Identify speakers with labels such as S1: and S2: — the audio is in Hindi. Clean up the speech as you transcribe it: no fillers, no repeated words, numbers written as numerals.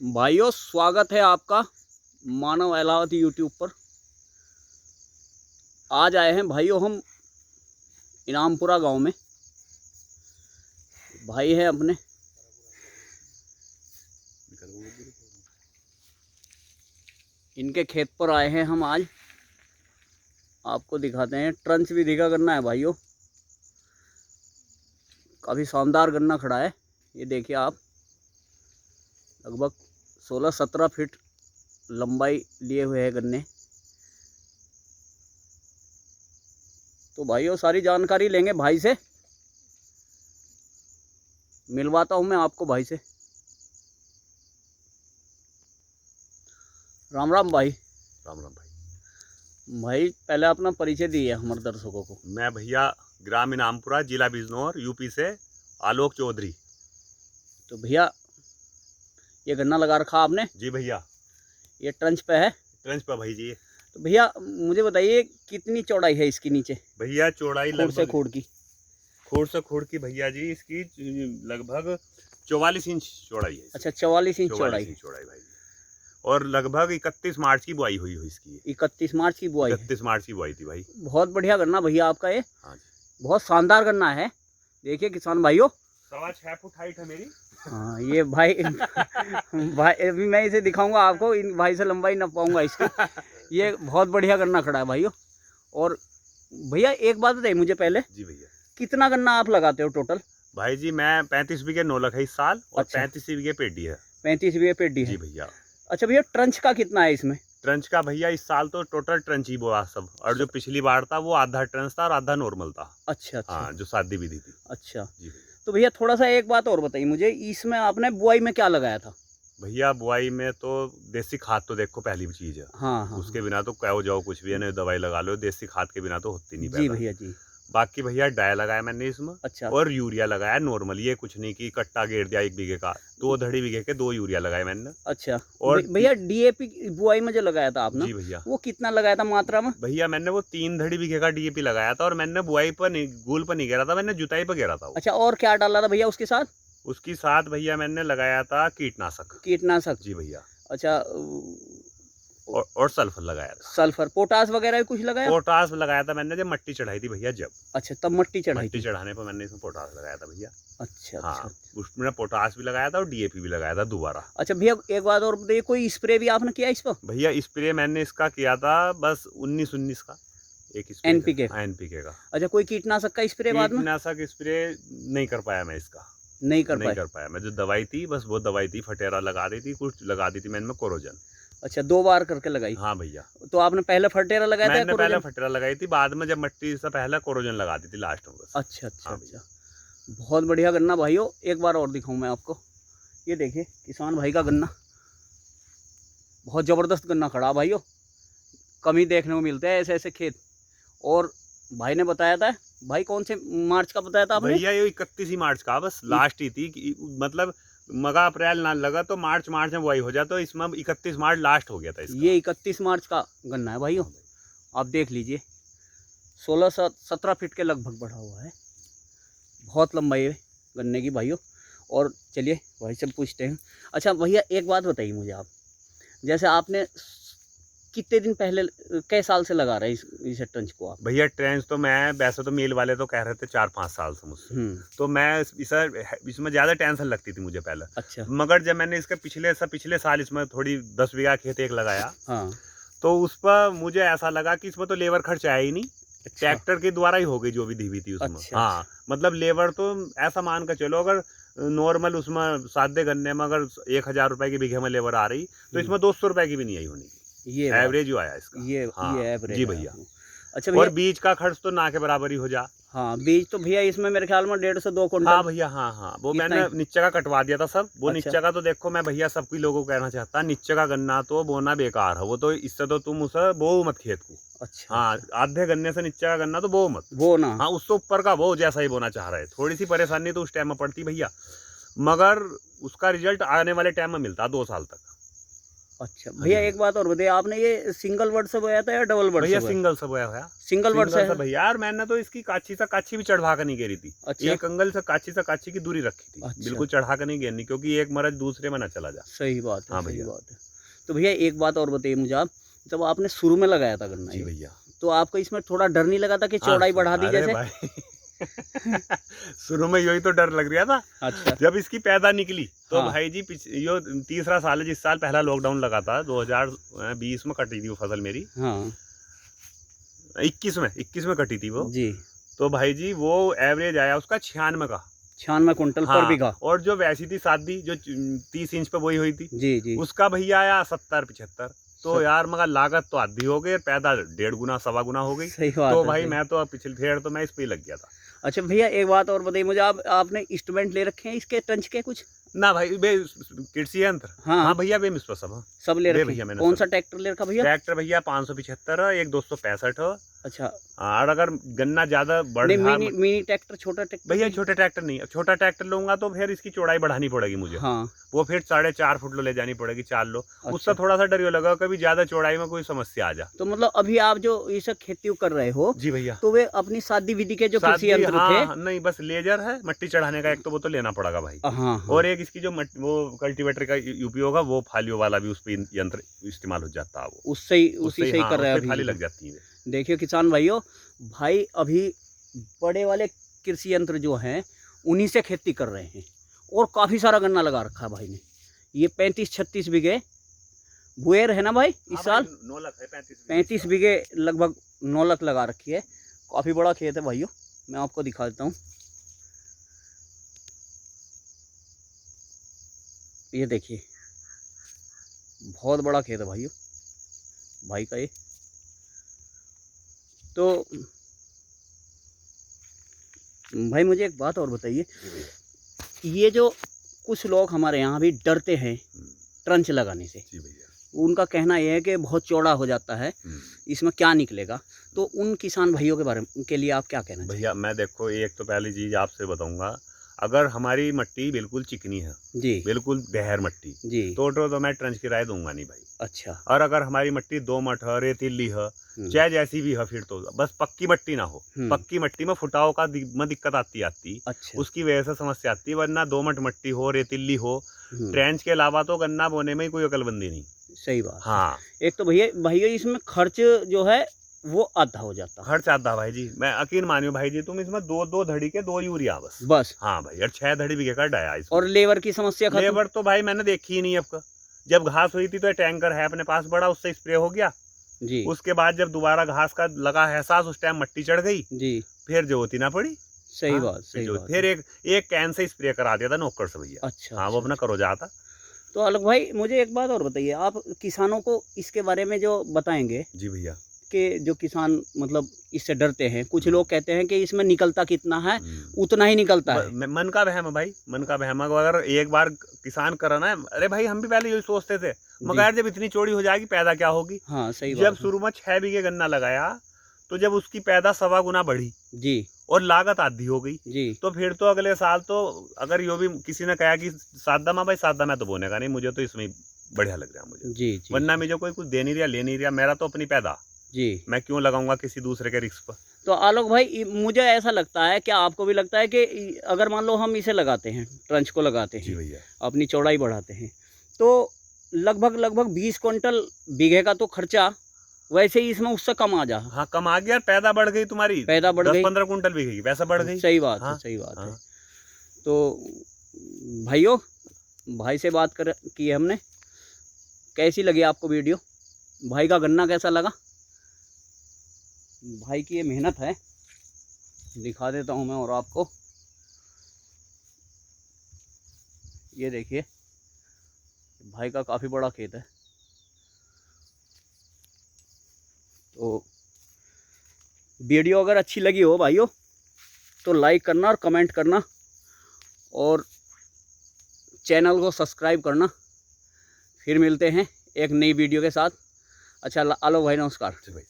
S1: भाइयों, स्वागत है आपका मानव अहलावत यूट्यूब पर। आज आए हैं भाइयों हम इनामपुरा गांव में। भाई हैं अपने, इनके खेत पर आए हैं हम आज। आपको दिखाते हैं, ट्रंच भी दिखा करना है भाइयों। काफ़ी शानदार गन्ना खड़ा है। ये देखिए आप, लगभग 16-17 फीट लंबाई लिए हुए हैं गन्ने। तो भाइयों, सारी जानकारी लेंगे भाई से। मिलवाता हूं मैं आपको भाई से। राम राम भाई।
S2: राम राम भाई।
S1: भाई पहले अपना परिचय दिए हमारे दर्शकों को।
S2: मैं भैया ग्राम इनामपुरा, जिला बिजनौर, यूपी से आलोक चौधरी।
S1: तो भैया, ये गन्ना लगा रखा आपने?
S2: जी भैया।
S1: ये ट्रंच पे है?
S2: ट्रंच पर भाई जी।
S1: तो भैया मुझे बताइए, कितनी चौड़ाई है इसकी नीचे?
S2: भैया चौड़ाई
S1: खोड़ से खोड़ की?
S2: खोड़ से खोड़ की भैया जी इसकी लगभग 44 इंच चौड़ाई है।
S1: अच्छा, 44 इंच चौड़ाई।
S2: चौड़ाई भाई। और लगभग 31 मार्च की बुआई हुई इसकी।
S1: 31 मार्च की बुआई?
S2: 31 मार्च की बुआई थी भाई।
S1: बहुत बढ़िया गन्ना भैया आपका ये।
S2: हाँ जी,
S1: बहुत शानदार गन्ना है। देखिए किसान भाइयों,
S2: 6.25 फुट हाइट है मेरी।
S1: हाँ ये भाई भाई अभी मैं इसे दिखाऊंगा आपको। इन भाई से लंबाई ना पाऊंगा इसकी। ये बहुत बढ़िया गन्ना खड़ा है भाइयों। और भैया एक बात बताइए मुझे पहले,
S2: जी भैया,
S1: कितना गन्ना आप लगाते हो टोटल?
S2: भाई जी मैं 35 बीघे नौलख है इस साल, और
S1: अच्छा।
S2: 35 बीघे पेडी है।
S1: 35 बीघे पेडी है?
S2: जी भैया।
S1: अच्छा भैया, ट्रंच का कितना है इसमें?
S2: ट्रंच का भैया इस साल तो टोटल ट्रंच ही बोआ सब, और जो पिछली बार था वो आधा ट्रंच था और आधा नॉर्मल था।
S1: अच्छा अच्छा।
S2: हाँ, जो शादी विधि थी।
S1: अच्छा,
S2: जी भैया।
S1: तो भैया थोड़ा सा एक बात और बताइए मुझे, इसमें आपने बुआई में क्या लगाया था?
S2: भैया बुआई में तो देसी खाद तो देखो पहली चीज है।
S1: हाँ हाँ।
S2: उसके बिना तो क्या हो जाओ, कुछ भी है ना, दवाई लगा लो, देसी खाद के बिना तो होती नहीं
S1: जी
S2: पैदा।
S1: भैया जी।
S2: बाकी भैया डाई लगाया मैंने इसमें।
S1: अच्छा।
S2: और यूरिया लगाया नॉर्मल, ये कुछ नहीं कि कट्टा घेर दिया 1 बीघे का। 2 धड़ी बीघे के 2 यूरिया लगाए मैंने।
S1: अच्छा।
S2: और
S1: भैया डीएपी बुआई में जो लगाया था आपने,
S2: जी भैया,
S1: वो कितना लगाया था मात्रा में?
S2: भैया मैंने वो 3 धड़ी बीघे का डीएपी लगाया था, और मैंने बुआई पर नहीं, गोल पर नहीं घेरा था, मैंने जुताई पर घेरा था वो।
S1: अच्छा, और क्या डाला था भैया उसके साथ?
S2: उसके साथ भैया मैंने लगाया था कीटनाशक।
S1: कीटनाशक?
S2: जी भैया।
S1: अच्छा।
S2: और सल्फर लगाया था।
S1: सल्फर, पोटास वगैरह भी कुछ लगाया?
S2: पोटास लगाया था मैंने जब मट्टी चढ़ाई थी भैया, जब।
S1: अच्छा, तब मट्टी चढ़ाई
S2: मट्टी
S1: थी?
S2: चढ़ाने पर मैंने इसमें पोटास लगाया था भैया।
S1: अच्छा
S2: हाँ,
S1: अच्छा।
S2: उसमें पोटास भी लगाया था और डीएपी भी लगाया था दोबारा।
S1: अच्छा भैया, एक बात और बताइए, कोई स्प्रे भी आपने किया इस पर?
S2: भैया स्प्रे मैंने इसका किया था बस 19-19 का एक स्प्रे।
S1: एनपीके?
S2: एनपीके का।
S1: अच्छा, कोई कीटनाशक का स्प्रे बाद में?
S2: कीटनाशक स्प्रे नहीं कर पाया मैं इसका।
S1: नहीं कर
S2: पाया मैं। जो दवाई थी बस वो दवाई थी, फटेरा लगा दी थी, कुछ लगा दी थी मैंने कोरोजन।
S1: अच्छा, 2 बार करके लगाई?
S2: हाँ भैया।
S1: तो आपने पहले फटेरा लगाया था?
S2: मैंने पहले फटेरा लगाई थी, बाद में जब मट्टी से पहले कोरोजन लगा दी थी लास्ट में बस।
S1: अच्छा अच्छा।
S2: हाँ
S1: अच्छा, बहुत बढ़िया गन्ना भाइयों। एक बार और दिखाऊं मैं आपको। ये देखिए किसान भाई का गन्ना, बहुत ज़बरदस्त गन्ना खड़ा भाइयों। कम ही देखने को मिलते हैं ऐसे ऐसे खेत। और भाई ने बताया था, भाई कौन से मार्च का बताया था आपने?
S2: भैया ये 31 ही मार्च का बस लास्ट ही थी मतलब मगा अप्रैल ना लगा तो मार्च में बुआई हो जाए, तो इसमें 31 मार्च लास्ट हो गया था इसका।
S1: ये 31 मार्च का गन्ना है भाइयों। आप देख लीजिए, 16-17 फीट के लगभग बढ़ा हुआ है। बहुत लंबाई है गन्ने की भाइयों। और चलिए भाई से पूछते हैं। अच्छा भैया, एक बात बताइए मुझे आप, जैसे आपने कितने दिन पहले, कई साल से लगा रहे हैं इस ट्रंच को आप?
S2: भैया ट्रेंच तो मैं वैसे तो मेल वाले तो कह रहे थे 4-5 साल से मुझसे। तो मैं इसमें ज़्यादा टेंशन लगती थी मुझे पहले।
S1: अच्छा।
S2: मगर जब मैंने इसके पिछले साल इसमें थोड़ी 10 बीघा खेत एक लगाया,
S1: हाँ।
S2: तो उस पर मुझे ऐसा लगा कि इसमें तो लेबर खर्च आया ही नहीं।
S1: अच्छा।
S2: ट्रैक्टर के द्वारा ही हो गई जो विधि हुई थी उसमें।
S1: अच्छा।
S2: हाँ, मतलब लेबर तो ऐसा मान कर चलो, अगर नॉर्मल उसमें सादे गन्ने में अगर 1000 रुपए की बीघे में लेबर आ रही, तो इसमें 200 रुपए की भी नहीं आई होनी।
S1: ये
S2: एवरेज जो आया इसका। हाँ,
S1: ये एवरेज।
S2: जी भैया।
S1: अच्छा
S2: और
S1: भैया,
S2: बीज का खर्च तो ना के बराबर ही हो जा।
S1: हाँ बीज तो भैया इसमें मेरे ख्याल में 1.5 से 2 कुंटल।
S2: हाँ भैया, हाँ वो
S1: इतना
S2: मैंने
S1: ही?
S2: नीचे का कटवा दिया था सब। वो
S1: अच्छा।
S2: नीचे का तो देखो, मैं भैया सबकी लोगों को कहना चाहता, नीचे का गन्ना तो बोना बेकार है। वो तो इससे तो तुम उसे बो मत खेत को।
S1: अच्छा।
S2: हाँ, आधे गन्ने से नीचे का गन्ना तो बो मत।
S1: वो ना।
S2: हाँ, उससे ऊपर का वो जैसा ही बोना चाह रहे। थोड़ी सी परेशानी तो उस टाइम में पड़ती भैया, मगर उसका रिजल्ट आने वाले टाइम में मिलता 2 साल तक।
S1: अच्छा भैया
S2: जी।
S1: एक बात और बताइए, आपने ये सिंगल वर्ड से बोया था या डबल वर्ड से
S2: भैया
S1: बोया?
S2: सिंगल से बोया हुआ,
S1: सिंगल वर्ड
S2: सिंगल
S1: से
S2: से भैया। यार मैंने तो इसकी काची से काची भी चढ़ा कर नहीं घेरी थी।
S1: अच्छा
S2: एक अंगल से काची की दूरी रखी थी,
S1: अच्छा
S2: बिल्कुल चढ़ा कर नहीं घेरनी, क्योंकि एक मरज दूसरे में ना चला जा।
S1: सही बात है,
S2: हाँ
S1: सही
S2: भैया।
S1: बात है। तो भैया एक बात और बताइए मुझे आप, जब आपने शुरू में लगाया था गन्ना
S2: जी
S1: ये,
S2: भैया।
S1: तो आपको इसमें थोड़ा डर नहीं लगा था कि
S2: हाँ,
S1: चौड़ाई बढ़ा दी
S2: अरे
S1: जैसे?
S2: भाई शुरू में यही तो डर लग रहा था।
S1: अच्छा
S2: जब इसकी पैदा निकली तो
S1: हाँ
S2: भाई जी यो तीसरा साल है, जिस साल पहला लॉकडाउन लगा था 2020 में कटी थी वो फसल मेरी।
S1: हाँ
S2: 21 में कटी थी वो।
S1: जी,
S2: तो भाई जी वो एवरेज आया उसका 96 का।
S1: 96 कुंटल पर
S2: हाँ,
S1: बीघा।
S2: और जो वैसी थी सादी जो 30 इंच पे बोई हुई थी,
S1: जी जी
S2: उसका भैया आया 70-75। तो
S1: सही
S2: यार मगर लागत तो आधी हो गई और पैदा 1.5 गुना 1.25 गुना हो गई।
S1: सही बात
S2: तो
S1: है,
S2: भाई
S1: सही।
S2: मैं तो पिछले फेर तो मैं इस पे ही लग गया था।
S1: अच्छा भैया एक बात और बताइए मुझे, आप आपने इंस्ट्रूमेंट ले रखे हैं इसके टंच के कुछ?
S2: ना भाई बे कृषि यंत्र।
S1: हाँ
S2: हाँ भैया बे मिस सब।
S1: सब ले
S2: ले
S1: रखे
S2: भैया
S1: हैं।
S2: मैंने
S1: कौन
S2: सब।
S1: सा ट्रैक्टर ले रखा भैया?
S2: ट्रैक्टर भैया 575 है, एक 265 है।
S1: अच्छा
S2: और अगर गन्ना ज्यादा बढ़
S1: नहीं,
S2: रहा
S1: मिनी ट्रैक्टर, छोटा ट्रैक्टर
S2: भैया,
S1: नहीं?
S2: छोटे ट्रैक्टर नहीं, छोटा ट्रैक्टर लूंगा तो फिर इसकी चौड़ाई बढ़ानी पड़ेगी मुझे।
S1: हाँ
S2: वो फिर 4.5 फुट लो ले जानी पड़ेगी, 4 लो। उससे
S1: अच्छा
S2: थोड़ा सा डर ये लगा कभी ज्यादा चौड़ाई में कोई समस्या आ जा।
S1: तो मतलब अभी आप जो ये सब खेती कर रहे हो,
S2: जी भैया।
S1: तो वे अपनी सादी विधि के जो कृषि
S2: सादी
S1: यंत्र थे?
S2: हाँ, नहीं बस लेजर है मट्टी चढ़ाने का, एक तो वो तो लेना पड़ेगा भाई।
S1: हाँ हाँ
S2: और एक इसकी जो वो कल्टीवेटर का उपयोग है, वो फालियों वाला भी उस पे यंत्र इस्तेमाल हो जाता है। वो
S1: उससे ही
S2: उससे
S1: उसी से ही
S2: हाँ,
S1: कर रहे हैं
S2: उससे फाली
S1: अभी।
S2: लग जाती है।
S1: देखिए किसान भाइयों, भाई अभी बड़े वाले कृषि यंत्र जो हैं उन्हीं से खेती कर रहे हैं, और काफ़ी सारा गन्ना लगा रखा है भाई ने। ये 35-36 बीघे बुएर है ना भाई इस
S2: हाँ
S1: साल?
S2: भाई, 9 लाख है,
S1: 35 बीघे लगभग 9 लाख लगा रखी है। काफ़ी बड़ा खेत है भाइयों, मैं आपको दिखा देता हूँ। ये देखिए बहुत बड़ा खेत है भाइयों भाई का ये। तो भाई मुझे एक बात और बताइए,
S2: जी भैया।
S1: ये जो कुछ लोग हमारे यहाँ भी डरते हैं ट्रंच लगाने से,
S2: जी भैया।
S1: उनका कहना यह है कि बहुत चौड़ा हो जाता है, इसमें क्या निकलेगा, तो उन किसान भाइयों के बारे में के लिए आप क्या कहना चाहिए?
S2: भैया मैं देखो एक तो पहली चीज आपसे बताऊंगा, अगर हमारी मिट्टी बिल्कुल चिकनी है,
S1: जी
S2: बिल्कुल बहर मिट्टी,
S1: जी
S2: तो मैं ट्रंच की राय दूंगा नहीं भाई।
S1: अच्छा
S2: और अगर हमारी मिट्टी दोमट है, रेतीली है, चाहे जैसी भी है, फिर तो बस पक्की मिट्टी ना हो। पक्की मिट्टी में फुटाव का में दिक्कत आती
S1: अच्छा
S2: उसकी वजह से समस्या आती है। वरना दोमट मिट्टी हो, रेतीली हो, ट्रेंच के अलावा तो गन्ना बोने में ही कोई अकलबंदी नहीं।
S1: सही बात।
S2: हाँ,
S1: एक तो भैया इसमें खर्च जो है वो आधा हो जाता है।
S2: खर्च आता भाई जी, मैं यकीन मानियो भाई जी, तुम इसमें दो धड़ी के 2 यूरिया बस।
S1: बस
S2: हाँ भाई, और 6 धड़ी बिघे का डाया इसमें।
S1: और लेबर की समस्या खत्म।
S2: लेबर तो भाई मैंने देखी ही नहीं अब का। जब घास हुई थी तो टैंकर है अपने पास बड़ा, उससे स्प्रे हो गया।
S1: जी
S2: उसके बाद जब दोबारा घास का लगा एहसास, उस टाइम मिट्टी चढ़ गई,
S1: जी
S2: फिर जरूरत ही ना पड़ी।
S1: सही
S2: हाँ,
S1: बात, सही बात।
S2: फिर एक कैन से स्प्रे करा दिया था नौकर से भैया।
S1: अच्छा
S2: हाँ, वो
S1: अच्छा,
S2: अपना करो जाता।
S1: तो अलग भाई मुझे एक बात और बताइए, आप किसानों को इसके बारे में जो बताएंगे
S2: जी भैया।
S1: कि जो किसान मतलब इससे डरते हैं, कुछ लोग कहते हैं कि इसमें निकलता कितना है उतना ही निकलता है।
S2: मन का वहम है भाई, मन का वहम है। अगर एक बार किसान करा ना, अरे भाई हम भी पहले यही सोचते थे, मगर यार जब इतनी चौड़ी हो जाएगी पैदा क्या होगी।
S1: हाँ सही
S2: जब
S1: बात है।
S2: शुरू में 6 बीघे गन्ना लगाया, तो जब उसकी पैदा 1.25 गुना बढ़ी
S1: जी
S2: और लागत आधी हो गई,
S1: जी
S2: तो फिर तो अगले साल तो अगर यो भी किसी ने कहा कि सादा में, भाई सादा मैं तो बोने का नहीं, मुझे तो इसमें बढ़िया लग रहा है मुझे।
S1: जी जी
S2: वरना मुझे कोई दे नहीं रहा, ले नहीं रहा, मेरा तो अपनी पैदा,
S1: जी।
S2: मैं क्यों लगाऊंगा किसी दूसरे के रिस्क पर।
S1: तो आलोक भाई मुझे ऐसा लगता है, क्या आपको भी लगता है कि अगर मान लो हम इसे लगाते हैं, ट्रंच को लगाते
S2: जी
S1: हैं,
S2: भैया।
S1: अपनी चौड़ाई बढ़ाते हैं, तो लगभग 20 क्विंटल बीघे का तो खर्चा वैसे ही इसमें उससे कम आ जा।
S2: हाँ, कम आ गया, पैदा बढ़ गई तुम्हारी,
S1: पैदा बढ़ गई,
S2: 10-15 कुंटल बिकेगी, वैसा बढ़ गई।
S1: सही बात
S2: हाँ,
S1: है, सही बात है।
S2: हाँ।
S1: तो भाइयों, भाई से बात की हमने, कैसी लगी आपको वीडियो, भाई का गन्ना कैसा लगा? भाई की ये मेहनत है, दिखा देता हूँ मैं और आपको। ये देखिए भाई का काफ़ी बड़ा खेत है। तो वीडियो अगर अच्छी लगी हो भाइयों तो लाइक करना और कमेंट करना और चैनल को सब्सक्राइब करना। फिर मिलते हैं एक नई वीडियो के साथ। अच्छा आलो भाई, नमस्कार।
S2: जी भाई।